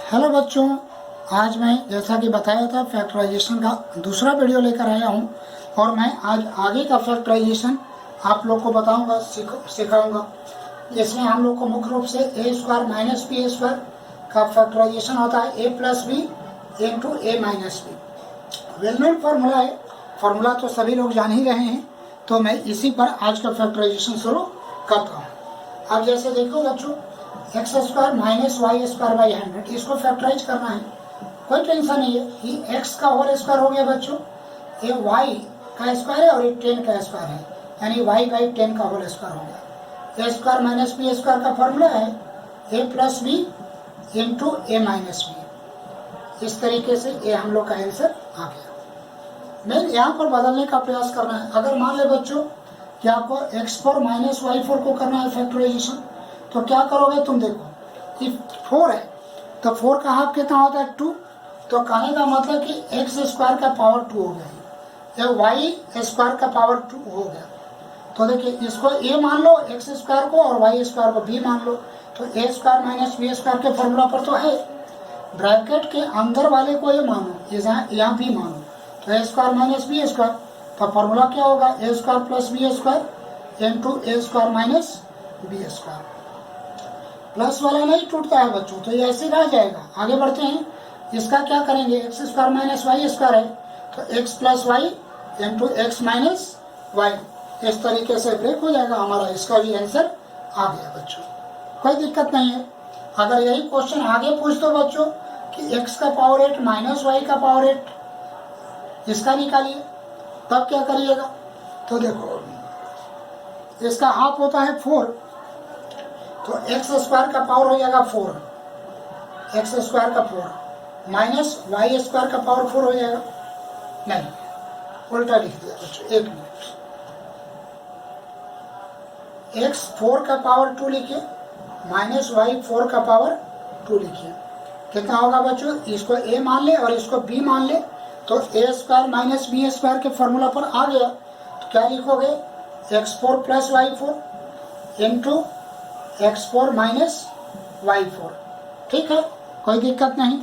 Hello बच्चों, आज मैं जैसा कि बताया था फैक्टराइजेशन का दूसरा वीडियो लेकर आया हूं और मैं आज आगे का फैक्टराइजेशन आप लोग को बताऊंगा, सिखाऊंगा। जिसमें हम लोग को मुख्य रूप से a square minus b square का फैक्टराइजेशन होता है a plus b into a minus b. Well known formula है, फार्मूला तो सभी लोग जान ही रहे हैं, तो मैं इसी पर आज का फैक्टराइजेशन शुरू करता हूँ। अब जैसे देखो बच्चों, x square minus y square by 100, इसको फैक्टराइज करना है, कोई टेंशन नहीं है। ये एक्स का होल स्क्वायर हो गया बच्चों, ये वाई का स्क्वायर है और ये 10 का स्क्वायर है, यानी वाई बाई 10 का होल स्क्वायर हो गया। ए स्क्वायर माइनस बी स्क्वायर का फॉर्मूला है a plus b into a minus B. इस तरीके से ये हम लोग का आंसर आ गया। मैं यहाँ पर बदलने का प्रयास करना है। अगर मान ले बच्चों कि आपको x4 माइनस y4 को करना है फैक्टराइजेशन, तो क्या करोगे तुम देखो, कि 4 है तो 4 का हाफ कितना होता है 2, तो कहने का मतलब कि एक्स स्क्वायर का पावर 2 हो गया, या वाई स्क्वायर का पावर 2 हो गया। तो देखिए इसको ए मान लो एक्स स्क्वायर को और वाई स्क्वायर को बी मान लो, तो a square minus b square के फॉर्मूला पर तो है, ब्रैकेट के अंदर वाले को ये मानो, यहाँ बी मानो, तो a square minus b square, तो फॉर्मूला क्या होगा a square plus b square into a square minus b square. Plus वाला नहीं टूटता है बच्चों, तो ये ऐसे रह जाएगा। आगे बढ़ते हैं, इसका क्या करेंगे, x square minus y square है तो x plus y into x minus y, इस तरीके से ब्रेक हो जाएगा हमारा। इसका भी आंसर आ गया बच्चों, कोई दिक्कत नहीं है। अगर यही क्वेश्चन आगे पूछ दो बच्चों कि एक्स का पावर 8 माइनस वाई का पावर 8 इसका निकालिए, तब क्या करिएगा, तो देखो इसका हाफ होता है 4, तो एक्स स्क्वायर का पावर हो जाएगा 4, एक्स स्क्वायर का 4 माइनस वाई स्क्वायर का पावर 4 हो जाएगा। नहीं, उल्टा लिख दिया बच्चों, एक मिनट, एक्स 4 का पावर 2 लिखिए माइनस वाई 4 का पावर 2 लिखिए, कितना होगा बच्चों, इसको ए मान ले और इसको बी मान ले, तो a square minus b square के फॉर्मूला पर आ गया। तो क्या लिखोगे, x4 plus y4 into x4 minus y4, ठीक है, कोई दिक्कत नहीं।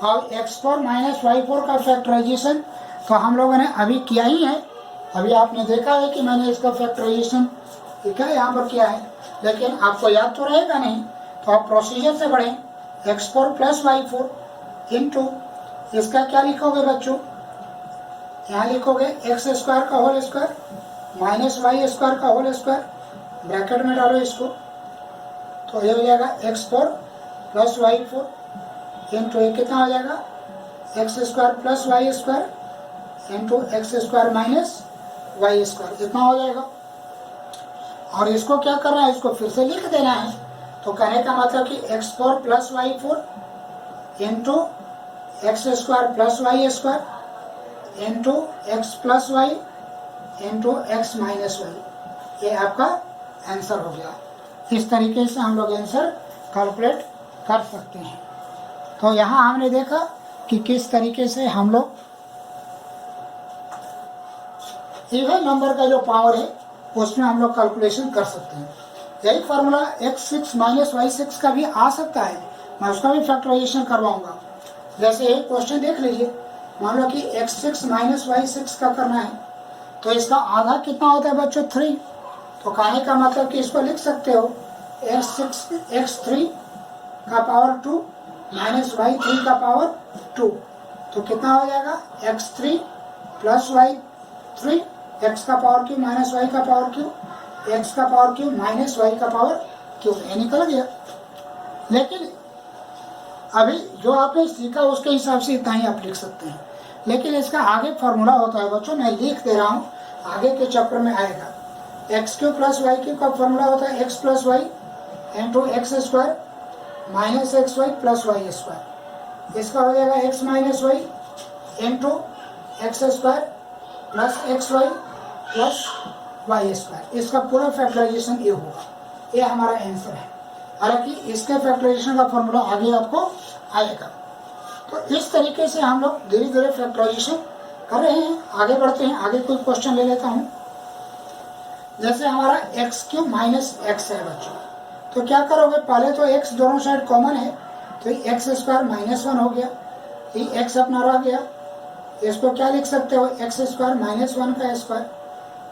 और x4 माइनस y4 का फैक्टराइजेशन तो हम लोगों ने अभी किया ही है, अभी आपने देखा है कि मैंने इसका फैक्टराइजेशन ठीक है यहाँ पर किया है, लेकिन आपको याद तो रहेगा नहीं, तो आप प्रोसीजर से बढ़ें। x4 प्लस y4 इंटू इसका क्या लिखोगे बच्चों, यहाँ लिखोगे एक्स स्क्वायर का whole square minus y square का होल स्क्वायर, ब्रैकेट में डालो इसको, तो ये हो जाएगा x4 प्लस y4 इंटू ये कितना हो जाएगा x square plus y square into x square minus y square, इतना हो जाएगा। और इसको क्या करना है, इसको फिर से लिख देना है, तो कहने का मतलब कि x4 plus y4 into x square plus y square into x plus y into x minus y, ये आपका आंसर हो गया। इस तरीके से हम लोग आंसर कैलकुलेट कर सकते हैं। तो यहाँ हमने देखा कि किस तरीके से हम लोग इवन नंबर का जो पावर है उसमें हम लोग कैलकुलेशन कर सकते हैं। यही फार्मूला x6 माइनस y6 का भी आ सकता है, मैं उसका भी फैक्टराइजेशन करवाऊंगा। जैसे एक क्वेश्चन देख लीजिए, मान लो कि x6 माइनस y6 का करना है, तो इसका आधा कितना होता है बच्चों 3, तो कहने का मतलब कि इसको लिख सकते हो x3 का पावर 2 माइनस y3 का पावर 2, तो कितना हो जाएगा x3 प्लस y3 x का पावर क्यू माइनस y का पावर क्यू, x का पावर क्यू माइनस y का पावर क्यू, ये निकल गया। लेकिन अभी जो आपने सीखा उसके हिसाब से इतना ही आप लिख सकते हैं, लेकिन इसका आगे फॉर्मूला होता है बच्चों, मैं लिख दे रहा हूँ, आगे के चैप्टर में आएगा। X cube plus y cube का फॉर्मूला होता है x plus y into x square minus x y plus y square, इसका हो जाएगा x minus y into x square plus x y plus y square, इसका पूरा फैक्टराइजेशन ये होगा, ये हमारा आंसर है। हालांकि इसके फैक्टराइजेशन का फॉर्मूला आगे आपको आएगा। तो इस तरीके से हम लोग धीरे धीरे फैक्टराइजेशन कर रहे हैं। आगे बढ़ते हैं, आगे कोई क्वेश्चन ले लेता हूँ। जैसे हमारा एक्स क्यूब माइनस एक्स है बच्चों, तो क्या करोगे, पहले तो एक्स दोनों साइड कॉमन है, तो ये एक्स स्क्वायर माइनस 1 हो गया, ये एक्स अपना रह गया, इसको क्या लिख सकते हो, एक्स स्क्वायर माइनस 1 का स्क्वायर।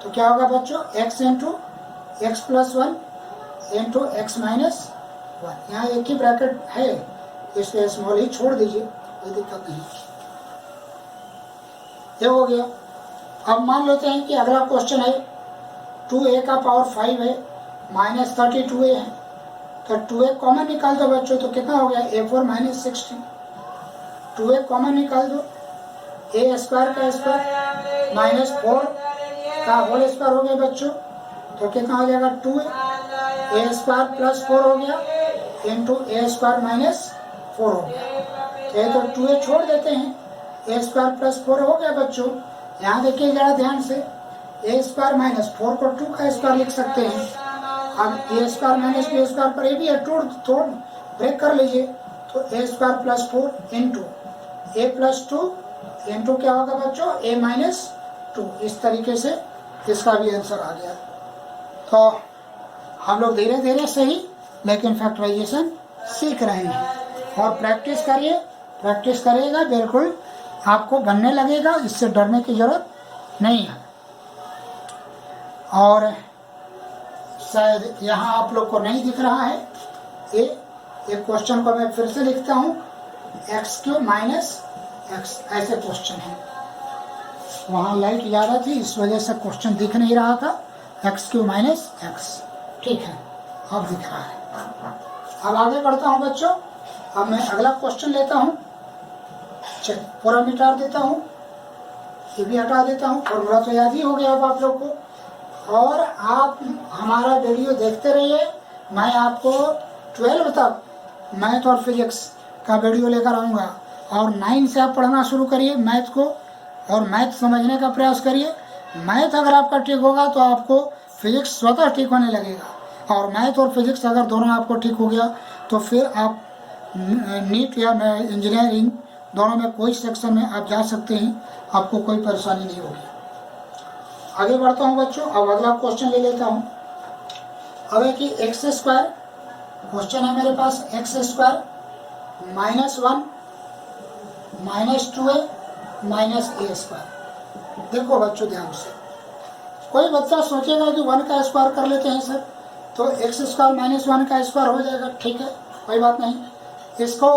तो क्या होगा बच्चों, x into x plus 1 into x minus 1। यहाँ एक ही ब्रैकेट है इसलिए स्मॉल ही छोड़ दीजिए, कोई दिक्कत नहीं। ये हो गया। अब मान लेते हैं कि अगला क्वेश्चन है 2a का पावर 5 है माइनस 32a है, तो 2a कॉमन निकाल दो बच्चों, तो कितना हो गया a4 माइनस 16। 2a कॉमन निकाल दो, a स्क्वायर का स्क्वायर माइनस 4 का होल स्क्वायर हो गया बच्चों, तो कितना हो जाएगा 2a स्क्वायर प्लस 4 हो गया इंटू a स्क्वायर माइनस 4 हो गया। तो 2a छोड़ देते हैं, a स्क्वायर प्लस 4 हो गया बच्चों। यहाँ देखिए जरा ध्यान से, a स्क्वायर माइनस 4 को 2 का स्क्वायर लिख सकते हैं। अब a square minus b square पर a भी है, तोड़ ब्रेक कर लीजिए, तो a square plus 4 into a plus 2 into क्या होगा बच्चों, a माइनस 2। इस तरीके से इसका भी आंसर आ गया। तो हम लोग धीरे धीरे सही लेकिन फैक्टराइजेशन सीख रहे हैं और प्रैक्टिस करिए, प्रैक्टिस करिएगा बिल्कुल आपको बनने लगेगा, इससे डरने की जरूरत नहीं है। और शायद यहाँ आप लोग को नहीं दिख रहा है, एक क्वेश्चन को मैं फिर से लिखता हूँ, एक्स क्यूब माइनस एक्स, ऐसे क्वेश्चन है। वहाँ लाइट ज़्यादा थी इस वजह से क्वेश्चन दिख नहीं रहा था, एक्स क्यूब माइनस एक्स। ठीक है, अब दिख रहा है। अब आगे बढ़ता हूँ बच्चों। अब मैं अगला क्वेश्चन लेता हूँ, पूरा मिटा देता हूँ, ये भी हटा देता हूँ, फॉर्मूला तो याद ही हो गया अब आप लोग को। और आप हमारा वीडियो देखते रहिए, मैं आपको 12 तक मैथ और फिजिक्स का वीडियो लेकर आऊँगा, और 9 से आप पढ़ना शुरू करिए मैथ को, और मैथ समझने का प्रयास करिए। मैथ अगर आपका ठीक होगा तो आपको फिजिक्स स्वतः ठीक होने लगेगा, और मैथ और फिजिक्स अगर दोनों आपको ठीक हो गया तो फिर आप नीट या इंजीनियरिंग दोनों में कोई सेक्शन में आप जा सकते हैं, आपको कोई परेशानी नहीं होगी। आगे बढ़ता हूँ बच्चों। अब अगला क्वेश्चन ले लेता हूँ। अब है कि एक्स स्क्वायर क्वेश्चन है मेरे पास, x square minus 1 minus 2a minus a square. देखो बच्चों ध्यान से, कोई बच्चा सोचेगा कि 1 का स्क्वायर कर लेते हैं सर, तो एक्स स्क्वायर माइनस 1 का स्क्वायर हो जाएगा। ठीक है, कोई बात नहीं। इसको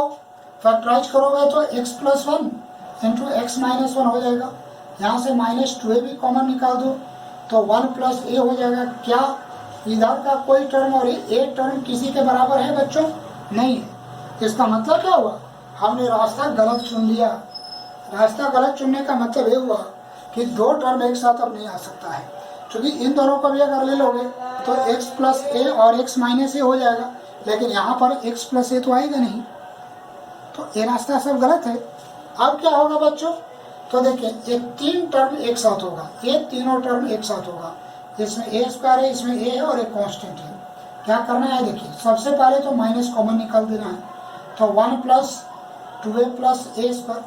फैक्टराइज करोगे तो x plus 1 into x minus 1 हो जाएगा। यहाँ से माइनस 2a भी कॉमन निकाल दो तो 1 प्लस a हो जाएगा। क्या इधर का कोई टर्म और a टर्म किसी के बराबर है बच्चों? नहीं है। इसका मतलब क्या हुआ, हमने रास्ता गलत चुन लिया। रास्ता गलत चुनने का मतलब ये हुआ कि दो टर्म एक साथ अब नहीं आ सकता है, क्योंकि इन दोनों को भी अगर ले लोगे तो x प्लस a और x माइनस a हो जाएगा, लेकिन यहाँ पर x प्लस a तो आएगा नहीं, तो ये रास्ता सब गलत है। अब क्या होगा बच्चों, तो देखिए ये 3 टर्म एक साथ होगा, ये तीनों टर्म एक साथ होगा। इसमें a स्क्वायर है, इसमें a है और एक कांस्टेंट है। क्या करना है, देखिए सबसे पहले तो माइनस कॉमन निकाल देना है, तो 1 plus 2a plus a square,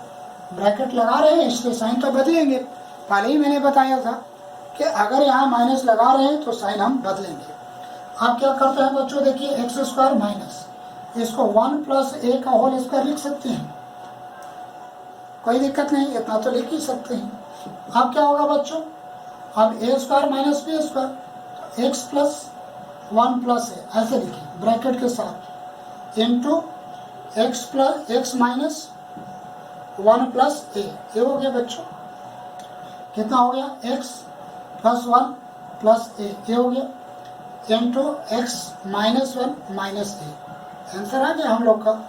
bracket लगा रहे हैं इसलिए साइन तो बदलेंगे। पहले ही मैंने बताया था कि अगर यहाँ माइनस लगा रहे हैं तो साइन हम बदलेंगे। अब क्या करते हैं बच्चों, देखिए एक्स स्क्वायर माइनस, इसको 1 प्लस a का होल स्क्वायर लिख सकते हैं, कोई दिक्कत नहीं, इतना तो लिख ही सकते हैं। अब क्या होगा बच्चों, अब a square minus b square, x plus 1 plus a ऐसे लिखिए ब्रैकेट के साथ, into x plus x minus 1 plus a, ये हो गया बच्चों। कितना हो गया, x प्लस 1 प्लस a, ये हो गया, into x minus 1 minus a। Answer आ गया हम लोग का।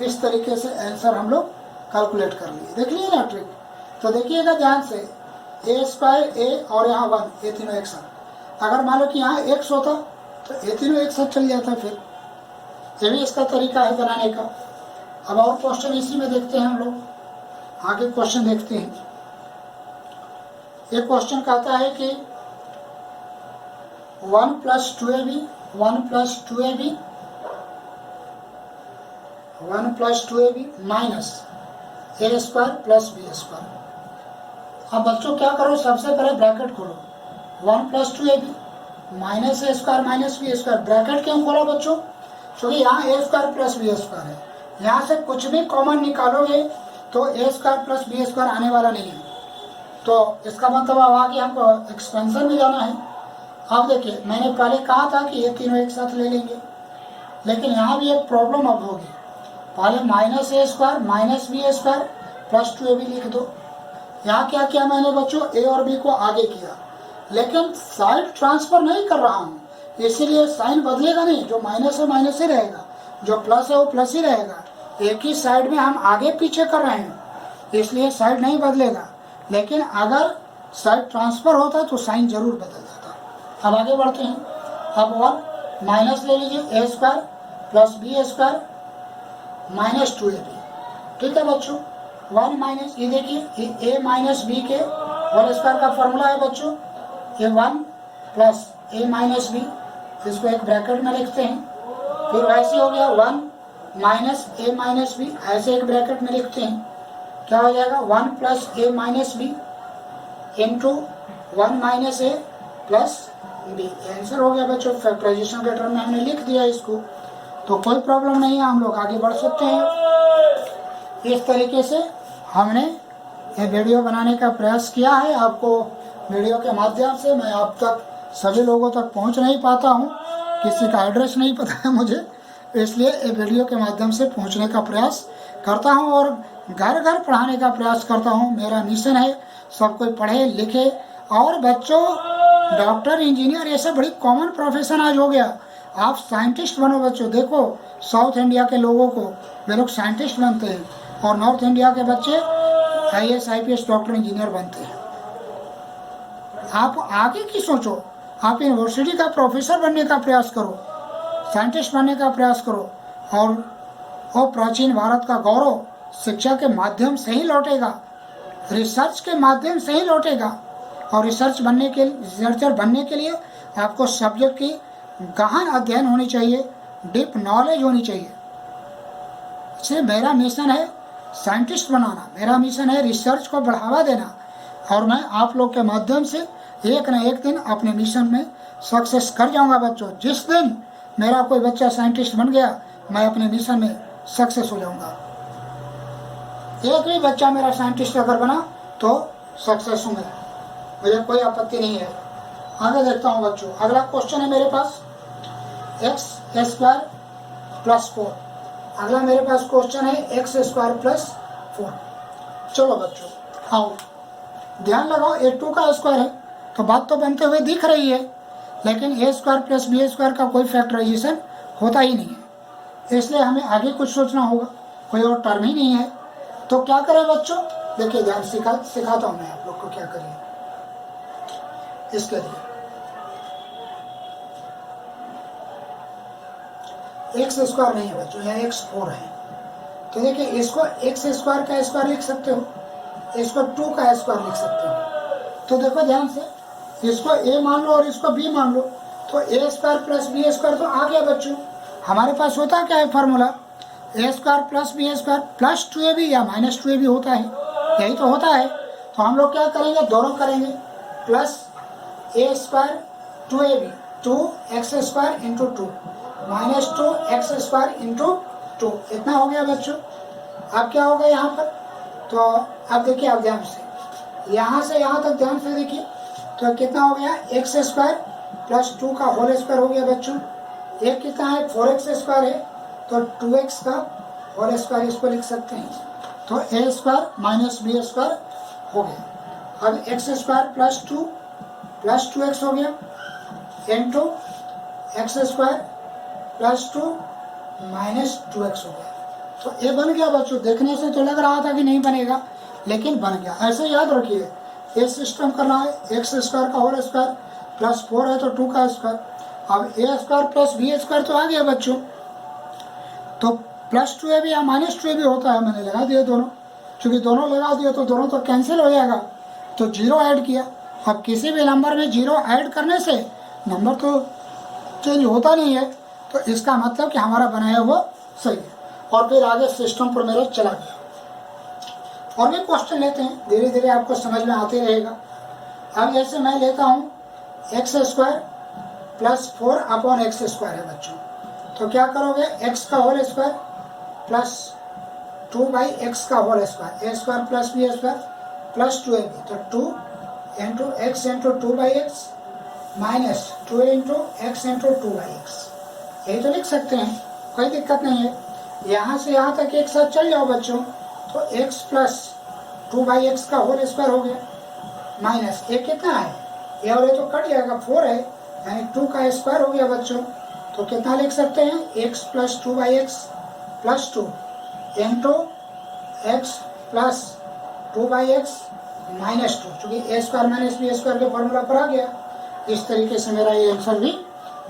इस तरीके से आंसर हम लोग कैलकुलेट कर लिए। देख लिए ना ट्रिक, तो देखिएगा ध्यान से, a स्क्वायर a और यहाँ 1, ये तीनों एक साथ। अगर मान लो कि यहाँ x होता तो ये तीनों एक साथ चल जाता, फिर ये भी इसका तरीका है बनाने का। अब और क्वेश्चन इसी में देखते हैं हम लोग, आगे क्वेश्चन देखते हैं। ये क्वेश्चन कहता है कि 1 plus 2ab 1 plus 2ab 1 plus 2ab minus a square plus b square. अब बच्चों क्या करो, सबसे पहले ब्रैकेट खोलो, 1 plus 2ab minus a square minus b square. Bracket क्यों खोला बच्चों, क्योंकि यहाँ a square plus b square है, यहाँ से कुछ भी कॉमन निकालोगे तो a square plus b square आने वाला नहीं है। तो इसका मतलब अब आगे हमको एक्सपेंशन में जाना है। अब देखिए मैंने पहले कहा था कि ये तीनों एक साथ ले लेंगे, लेकिन यहाँ भी एक प्रॉब्लम अब होगी। पहले minus a square minus b square plus 2ab लिख दो। यहाँ क्या किया मैंने बच्चों, ए और बी को आगे किया, लेकिन साइड ट्रांसफर नहीं कर रहा हूँ, इसीलिए साइन बदलेगा नहीं। जो माइनस है माइनस ही रहेगा, जो प्लस है वो प्लस ही रहेगा। एक ही साइड में हम आगे पीछे कर रहे हैं, इसलिए साइड नहीं बदलेगा। लेकिन अगर साइड ट्रांसफर होता तो साइन जरूर बदल जाता। अब आगे बढ़ते हैं। अब 1 माइनस ले लीजिए a square plus b square minus 2ab। ठीक है बच्चों, 1 माइनस, ये देखिए ए माइनस बी के होल स्क्वायर का फॉर्मूला है बच्चों, ये 1 प्लस ए माइनस बी, इसको एक ब्रैकेट में लिखते हैं। फिर वैसे हो गया 1 माइनस ए माइनस बी, ऐसे एक ब्रैकेट में लिखते हैं। क्या हो जाएगा 1 प्लस ए माइनस बी इंटू 1 माइनस ए प्लस बी। आंसर हो गया बच्चों। फैक्टराइजेशन के टर्म में हमने लिख दिया इसको, तो कोई प्रॉब्लम नहीं है, हम लोग आगे बढ़ सकते हैं। इस तरीके से हमने ये वीडियो बनाने का प्रयास किया है। आपको वीडियो के माध्यम से मैं आप तक सभी लोगों तक पहुंच नहीं पाता हूं, किसी का एड्रेस नहीं पता है मुझे, इसलिए ये वीडियो के माध्यम से पहुंचने का प्रयास करता हूं और घर घर पढ़ाने का प्रयास करता हूं। मेरा मिशन है सब कोई पढ़े लिखे, और बच्चों डॉक्टर इंजीनियर ये सब बड़ी कॉमन प्रोफेशन आज हो गया। आप साइंटिस्ट बनो बच्चों। देखो साउथ इंडिया के लोगों को वे लोग साइंटिस्ट बनते हैं, और नॉर्थ इंडिया के बच्चे IAS IPS डॉक्टर इंजीनियर बनते हैं। आप आगे की सोचो, आप यूनिवर्सिटी का प्रोफेसर बनने का प्रयास करो, साइंटिस्ट बनने का प्रयास करो, और प्राचीन भारत का गौरव शिक्षा के माध्यम से ही लौटेगा, रिसर्च के माध्यम से ही लौटेगा। और रिसर्चर बनने के लिए आपको सब्जेक्ट की गहन अध्ययन होनी चाहिए, डीप नॉलेज होनी चाहिए। इसलिए मेरा मिशन है साइंटिस्ट बनाना, मेरा मिशन है रिसर्च को बढ़ावा देना, और मैं आप लोग के माध्यम से एक न एक दिन अपने मिशन में सक्सेस कर जाऊंगा बच्चों। जिस दिन मेरा कोई बच्चा साइंटिस्ट बन गया, मैं अपने मिशन में सक्सेस हो जाऊंगा। एक भी बच्चा मेरा साइंटिस्ट अगर बना तो सक्सेस हूँ मैं, मुझे कोई आपत्ति नहीं है। आगे देखता हूँ बच्चों, अगला क्वेश्चन है मेरे पास एक्स स्क्वायर प्लस 4। अगला मेरे पास क्वेश्चन है एक्स स्क्वायर प्लस 4। चलो बच्चों आओ ध्यान लगाओ, ए 2 का स्क्वायर है तो बात तो बनते हुए दिख रही है, लेकिन ए स्क्वायर प्लस बी स्क्वायर का कोई फैक्टराइजेशन होता ही नहीं है, इसलिए हमें आगे कुछ सोचना होगा, कोई और टर्म ही नहीं है। तो क्या करें बच्चों, देखिए ध्यान सिखाता हूँ मैं आप लोग को क्या करिए। इसके लिए एक्स स्क्वायर नहीं है बच्चों, यहाँ x4 है, तो देखिए इसको एक्स स्क्वायर का स्क्वायर लिख सकते हो, इसको 2 का स्क्वायर लिख सकते हो। तो देखो ध्यान से, इसको a मान लो और इसको b मान लो, तो a square plus b square तो आ गया बच्चों। हमारे पास होता क्या है formula, a square plus b square plus 2ab या माइनस 2ab होता है, यही तो होता है। तो हम लोग क्या करेंगे, दोनों करेंगे, plus a square 2ab 2x square into 2 minus 2x square into 2, इतना हो गया बच्चों। अब क्या होगा यहाँ पर, तो अब देखिए आप ध्यान से यहाँ तक ध्यान से देखिए, तो कितना हो गया x स्क्वायर प्लस 2 का होल स्क्वायर हो गया बच्चों। एक कितना है 4x स्क्वायर है, तो 2x का होल स्क्वायर इसको लिख सकते हैं, तो a square minus b square हो गया। अब x square plus 2 plus 2x हो गया into x square plus 2 minus 2x हो गया। तो ये बन गया बच्चों, देखने से तो लग रहा था कि नहीं बनेगा, लेकिन बन गया। ऐसे याद रखिए, ये सिस्टम करना है, एक्स स्क्वायर का होल स्क्वायर प्लस 4 है तो 2 का स्क्वायर। अब ए स्क्वायर प्लस बी स्क्वायर तो आ गया बच्चों, तो प्लस 2ab या माइनस 2ab होता है, मैंने लगा दिया दोनों, क्योंकि दोनों लगा दिया तो दोनों तो कैंसिल हो जाएगा, तो 0 ऐड किया। अब किसी भी नंबर में 0 ऐड करने से नंबर तो चेंज होता नहीं है, तो इसका मतलब कि हमारा बनाया हुआ सही है। और फिर आगे सिस्टम पर मेरा चला गया। और भी क्वेश्चन लेते हैं, धीरे धीरे आपको समझ में आते रहेगा। अब जैसे मैं लेता हूँ x square plus 4 upon x square है बच्चों, तो क्या करोगे, एक्स का होल स्क्वायर प्लस 2/x का whole square, a square plus b square plus 2ab, तो 2 into x into 2/x minus 2 into x into 2/x, यही तो लिख सकते हैं, कोई दिक्कत नहीं है। यहाँ से यहाँ तक एक साथ चल जाओ बच्चों, तो x प्लस 2/x का होल स्क्वायर हो गया माइनस ये कितना है, ये और ये तो कट जाएगा, 4 है, यानी 2 का स्क्वायर हो गया बच्चों। तो कितना लिख सकते हैं, x plus 2/x plus 2 into x plus 2/x minus 2, चूँकि ए स्क्वायर माइनस बी स्क्वायर के फॉर्मूला पर आ गया। इस तरीके से मेरा ये आंसर भी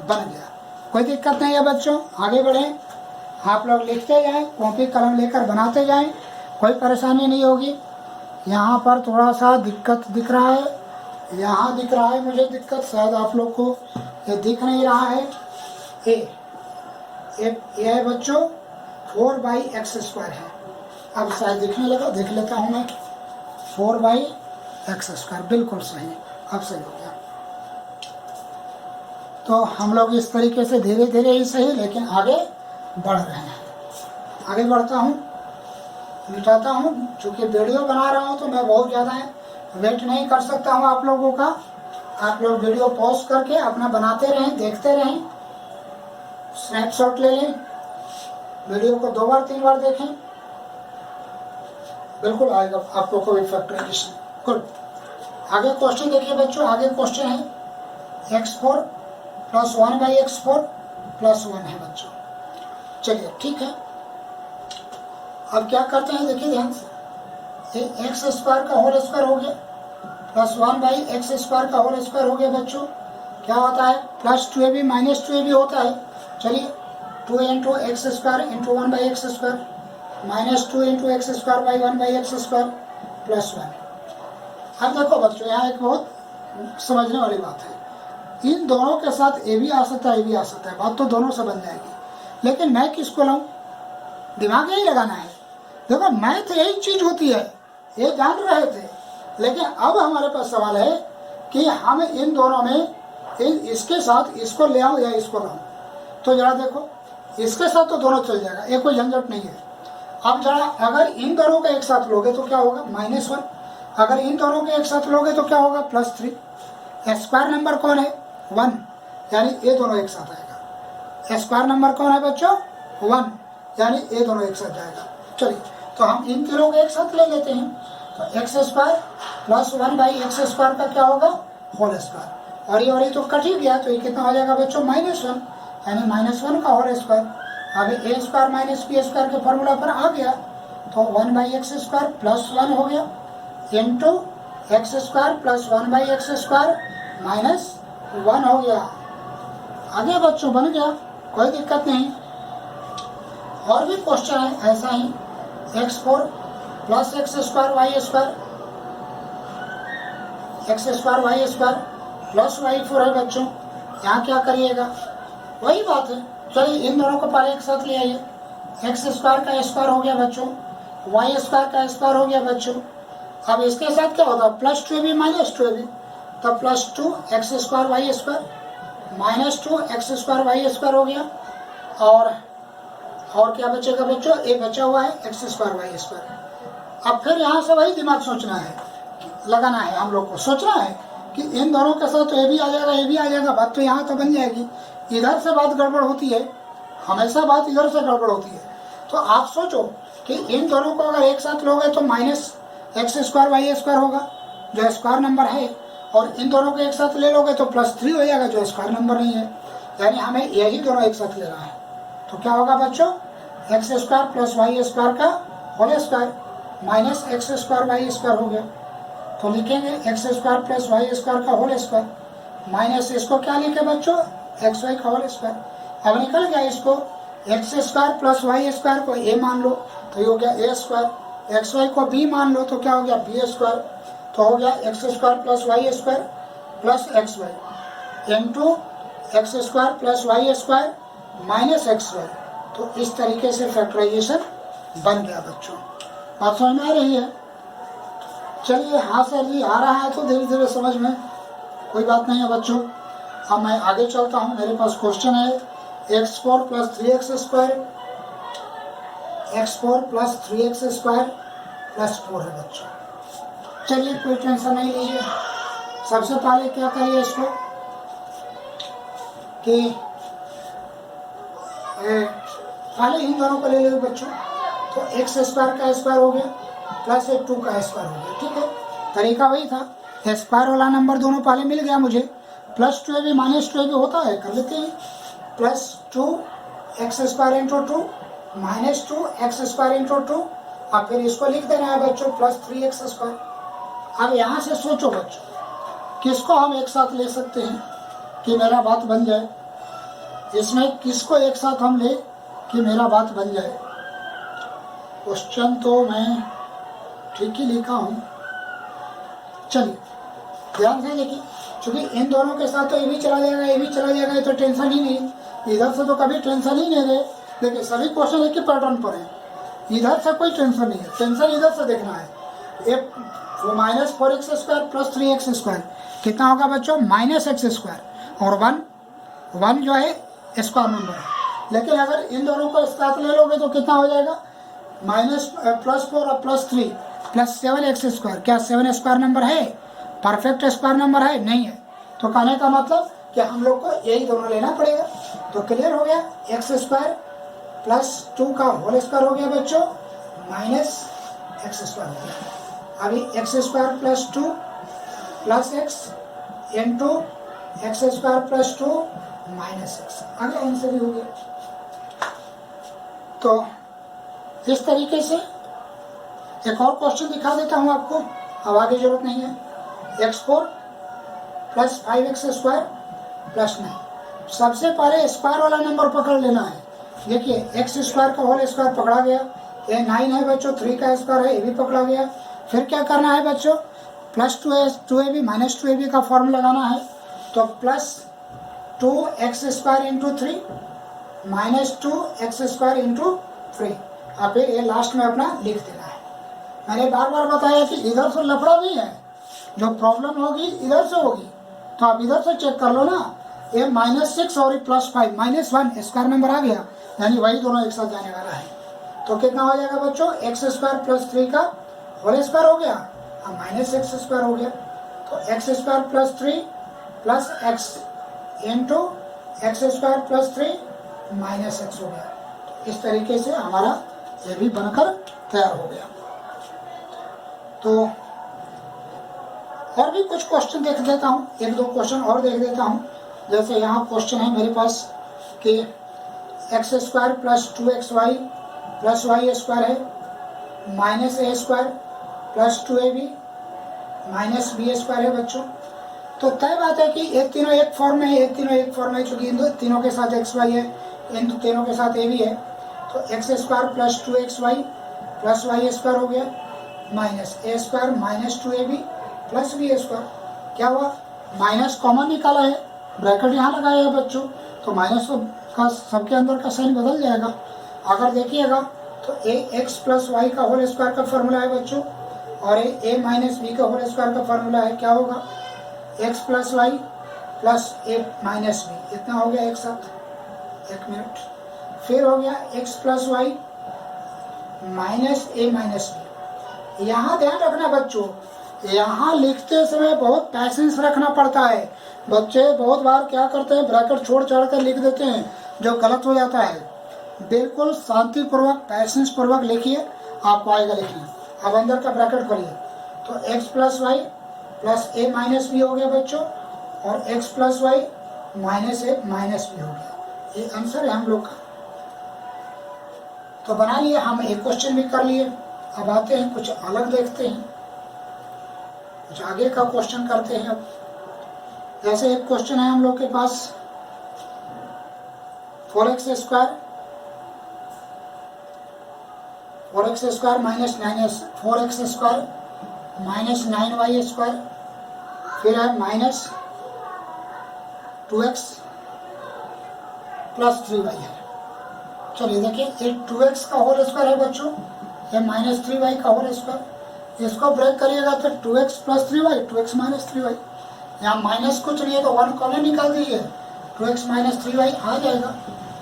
बन गया, कोई दिक्कत नहीं है बच्चों। आगे बढ़ें, आप लोग लिखते जाएं, कॉपी कलम लेकर बनाते जाएं, कोई परेशानी नहीं होगी। यहाँ पर थोड़ा सा दिक्कत दिख रहा है, यहाँ दिख रहा है मुझे दिक्कत, शायद आप लोग को ये दिख नहीं रहा है। ये है बच्चों 4/x² है, अब शायद दिखने लगा, देख लेता हूँ मैं। 4/x², बिल्कुल सही, अब सही हो गया। तो हम लोग इस तरीके से धीरे धीरे ही सही लेकिन आगे बढ़ रहे हैं। आगे बढ़ता हूँ, मिटाता हूँ, चूँकि वीडियो बना रहा हूँ तो मैं बहुत ज़्यादा वेट नहीं कर सकता हूँ आप लोगों का। आप लोग वीडियो पॉज करके अपना बनाते रहें, देखते रहें, स्नैपशॉट ले लें, वीडियो को 2 बार 3 बार देखें, बिल्कुल आएगा आप लोगों को भी फैक्टराइजेशन। गुड, आगे क्वेश्चन देखिए बच्चों, आगे क्वेश्चन है x4 प्लस 1/x4 प्लस 1 है बच्चों। चलिए ठीक है, अब क्या करते हैं देखिए ध्यान से, ये x² का होल स्क्वायर हो गया प्लस 1/x² का होल स्क्वायर हो गया बच्चों। क्या होता है, प्लस 2ab माइनस 2ab होता है। चलिए 2 into x² into 1/x² minus 2 into x² by 1/x² plus 1। अब देखो बच्चों, यहाँ एक बहुत समझने वाली बात है, इन दोनों के साथ ए भी आ सकता है, ए भी आ सकता है, बात तो दोनों से बन जाएगी। लेकिन मैं किसको लाऊं, दिमाग यही लगाना है। देखो मैथ यही चीज़ होती है, ये जान रहे थे, लेकिन अब हमारे पास सवाल है कि हम इन दोनों में इसके साथ इसको ले आऊँ या इसको लाऊं। तो जरा देखो, इसके साथ तो दोनों चल जाएगा, ये कोई झंझट नहीं है। अब जरा अगर इन दोनों का एक साथ लोगे तो क्या होगा, -1, अगर इन दोनों के एक साथ लोगे तो क्या होगा, +3। स्क्वायर नंबर कौन है, 1, यानी ये दोनों एक साथ आएगा। स्क्वायर नंबर कौन है बच्चों, 1, यानी ये दोनों एक साथ जाएगा। चलिए तो हम इन तीनों को एक साथ ले लेते हैं, तो x² प्लस 1/x² का क्या होगा, होल स्क्वायर, और ये तो कट ही गया, तो ये कितना हो जाएगा बच्चों, -1, यानी -1 का होल स्क्वायर। अब a² माइनस b² के फॉर्मूला पर आ गया, तो 1/x² प्लस 1 हो गया into x² plus 1/x² minus 1 हो गया। आगे बच्चों बन गया, कोई दिक्कत नहीं। और भी क्वेश्चन है ऐसा ही, x4 plus x² y² plus y4 है बच्चों। यहाँ क्या करिएगा, वही बात है। चलिए इन दोनों को पहले एक साथ ले आइए, x² का स्क्वायर हो गया बच्चों, y² का स्क्वायर हो गया बच्चों। अब इसके साथ क्या होगा, प्लस 2ab माइनस 2ab, तो plus 2x² y² minus 2x² y² हो गया। और क्या बचेगा बच्चों, ये बचा हुआ है x² y²। अब फिर यहाँ से वही दिमाग सोचना है, लगाना है, हम लोग को सोचना है कि इन दोनों के साथ तो ये भी आ जाएगा, ये भी आ जाएगा, बात तो यहाँ तो बन जाएगी। इधर से बात गड़बड़ होती है, हमेशा बात इधर से गड़बड़ होती है। तो आप सोचो कि इन दोनों को अगर एक साथ लोगे तो माइनस x² y² होगा, जो स्क्वायर नंबर है, और इन दोनों को एक साथ ले लोगे तो +3 हो जाएगा, जो स्क्वायर नंबर नहीं है। यानी हमें यही दोनों एक साथ लेना है। तो क्या होगा बच्चों, x² प्लस y² का whole square minus x² y² हो गया। तो लिखेंगे x² प्लस y² का होल स्क्वायर माइनस इसको क्या लिखे बच्चों, xy का होल स्क्वायर। अब निकल गया इसको, x² प्लस y² को a मान लो तो ये हो गया a², xy को b मान लो तो क्या हो गया b², तो हो गया x² plus y² plus xy into x² plus y² minus xy। तो इस तरीके से फैक्टराइजेशन बन गया बच्चों, बात समझ में आ रही है। चलिए हाँ सर जी आ रहा है तो धीरे धीरे समझ में, कोई बात नहीं है बच्चों। अब मैं आगे चलता हूँ, मेरे पास क्वेश्चन है x4 plus 3x² x4 plus 3x square plus 4 है बच्चों। चलिए कोई टेंशन नहीं लीजिए। सबसे पहले क्या करिए इसको कि पहले इन दोनों को ले लीजिए बच्चों। तो एक्स स्क्वायर का स्क्वायर हो गया प्लस 2 का स्क्वायर हो गया। ठीक है, तरीका वही था। स्क्वायर वाला नंबर दोनों पहले मिल गया मुझे। प्लस 2 भी माइनस 2 भी होता है, कर लेते हैं। Plus 2 x square into 2 minus 2 x square into 2। अब फिर इसको लिख देना है बच्चों प्लस 3x स्क्वायर। अब यहाँ से सोचो बच्चों, किसको हम एक साथ ले सकते हैं कि मेरा बात बन जाए। इसमें किसको एक साथ हम ले कि मेरा बात बन जाए। क्वेश्चन तो मैं ठीक ही लिखा हूँ। चलिए ध्यान से देखिए, क्योंकि इन दोनों के साथ तो ये भी चला जाएगा, ये भी चला जाएगा, ये तो टेंशन ही नहीं। इधर से तो कभी टेंशन ही नहीं रहे। देखिए सभी क्वेश्चन एक ही पैटर्न पर है, इधर से कोई टेंशन नहीं है। टेंशन इधर से देखना है। एक minus 4x square plus 3x square कितना होगा बच्चों, माइनस एक्स स्क्वायर। और वन जो है स्क्वायर नंबर है। लेकिन अगर इन दोनों को साथ ले लोगे तो कितना हो जाएगा, माइनस प्लस 4 और प्लस 3 प्लस 7x स्क्वायर। क्या 7 स्क्वायर नंबर है, परफेक्ट स्क्वायर नंबर है? नहीं है। तो कहने का मतलब कि हम लोग को यही दोनों लेना पड़ेगा। तो क्लियर हो गया, एक्स स्क्वायर प्लस 2 का होल स्क्वायर हो गया बच्चों माइनस एक्स स्क्वायर हो गया। अभी x square plus 2 plus x into x square plus 2 minus x. आगे आंसर भी हो गया। तो इस तरीके से एक और क्वेश्चन दिखा देता हूँ आपको, अब आगे जरूरत नहीं है। x4 plus 5x square plus 9। सबसे पहले स्क्वायर वाला नंबर पकड़ लेना है। देखिए एक्स स्क्वायर का होल स्क्वायर पकड़ा गया, ये 9 है बच्चों, 3 का स्क्वायर है, ये भी पकड़ा गया। फिर क्या करना है बच्चों, प्लस 2ab माइनस 2ab का फॉर्मूला लगाना है। तो plus 2x square into 3 minus 2x square into 3। अब फिर ये लास्ट में अपना लिख देना है। मैंने बार बार बताया कि इधर से लफड़ा नहीं है, जो प्रॉब्लम होगी इधर से होगी। तो आप इधर से चेक कर लो ना, ये -6 और प्लस 5 -1 स्क्वायर नंबर आ गया, यानी वही दोनों एक साथ जाने वाला है। तो कितना हो जाएगा बच्चों, एक्स स्क्वायर प्लस 3 का होल स्क्वायर हो गया और माइनस एक्स स्क्वायर हो गया। तो x square plus 3 plus x into x square plus 3 minus x हो गया। इस तरीके से हमारा ये भी बनकर तैयार हो गया। तो और भी कुछ क्वेश्चन देख देता हूँ, एक दो क्वेश्चन और देख देता हूँ। जैसे यहाँ क्वेश्चन है मेरे पास कि x square plus 2xy plus y square है minus a square plus 2ab minus b square है बच्चों। तो तय बात है कि ये तीनों एक फॉर्म में है, ये तीनों एक फॉर्म में, चूंकि इन तीनों के साथ xy है, इन तीनों के साथ a भी है। तो x square plus 2xy plus y square हो गया minus a square minus 2ab plus b square. क्या हुआ, माइनस कॉमन निकाला है, ब्रैकेट यहाँ लगाया है बच्चों, तो माइनस का सबके अंदर का साइन बदल जाएगा। अगर देखिएगा तो ए एक्स प्लस वाई का होल स्क्वायर का फॉर्मूला है बच्चों, और ए माइनस बी का होल स्क्वायर का फॉर्मूला है। क्या होगा, एक्स प्लस वाई प्लस ए माइनस बी, इतना हो गया एक साथ। एक मिनट, फिर हो गया एक्स प्लस वाई माइनस ए माइनस बी। यहाँ ध्यान रखना बच्चों, यहाँ लिखते समय बहुत पैसेंस रखना पड़ता है। बच्चे बहुत बार क्या करते हैं, ब्रैकेट छोड़ छाड़ कर लिख देते हैं, जो गलत हो जाता है। बिल्कुल शांतिपूर्वक पैसेंस पूर्वक लिखिए, आपको आएगा लिखना। अब अंदर का ब्रैकेट खोलिए, तो एक्स प्लस वाई प्लस ए माइनस बी हो गया बच्चों, और एक्स प्लस वाई माइनस ए माइनस बी हो गया। ये आंसर है हम लोग का। तो बना लिए, हम एक क्वेश्चन भी कर लिए। अब आते हैं कुछ अलग देखते हैं, कुछ आगे का क्वेश्चन करते हैं। अब जैसे एक क्वेश्चन है हम लोग के पास 4x square minus 4x square minus 9y square, फिर है माइनस 2x प्लस 3y है। चलिए देखिए, ये 2x का होल स्क्वायर है बच्चों, ये माइनस 3y का होल स्क्वायर। इसको ब्रेक करिएगा तो 2x plus 3y 2x minus 3y। यहाँ माइनस कुछ नहीं है तो 1 कॉमन निकाल दीजिए, 2x माइनस 3y आ जाएगा।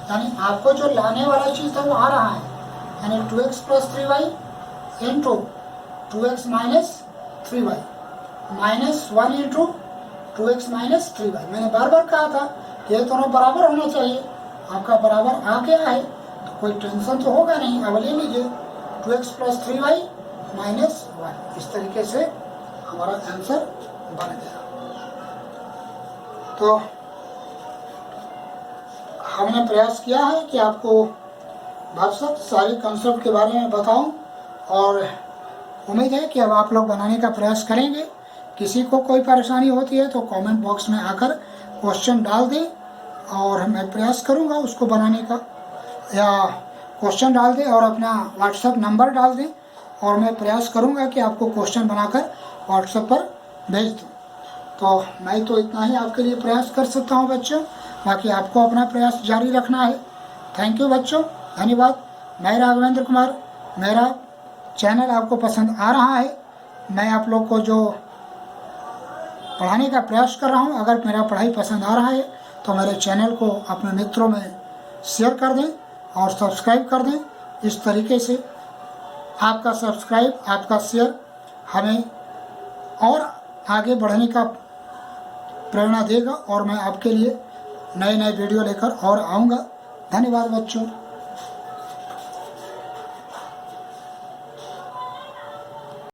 यानी आपको जो लाने वाला चीज़ था वो आ रहा है, यानी 2x plus 3y into 2x minus 3y minus 1 into 2x minus 3y। मैंने बार बार कहा था ये दोनों बराबर होना चाहिए, आपका बराबर आ गया है तो कोई टेंशन तो होगा नहीं। अब ले लीजिए 2x प्लस 3y माइनस 1, इस तरीके से हमारा आंसर बन गया। तो हमने प्रयास किया है कि आपको भरसक सारी कंसेप्ट के बारे में बताऊं और उम्मीद है कि अब आप लोग बनाने का प्रयास करेंगे। किसी को कोई परेशानी होती है तो कमेंट बॉक्स में आकर क्वेश्चन डाल दें और मैं प्रयास करूंगा उसको बनाने का, या क्वेश्चन डाल दें और अपना व्हाट्सएप नंबर डाल दें और मैं प्रयास करूंगा कि आपको क्वेश्चन बनाकर व्हाट्सएप पर भेज दूं। तो मैं तो इतना ही आपके लिए प्रयास कर सकता हूं बच्चों, बाकी आपको अपना प्रयास जारी रखना है। थैंक यू बच्चों, धन्यवाद। मैं राघवेंद्र कुमार, मेरा चैनल आपको पसंद आ रहा है, मैं आप लोग को जो पढ़ाने का प्रयास कर रहा हूं, अगर मेरा पढ़ाई पसंद आ रहा है तो मेरे चैनल को अपने मित्रों में शेयर कर दें और सब्सक्राइब कर दें। इस तरीके से आपका सब्सक्राइब, आपका शेयर हमें और आगे बढ़ने का प्रेरणा देगा और मैं आपके लिए नए नए वीडियो लेकर और आऊँगा। धन्यवाद बच्चों।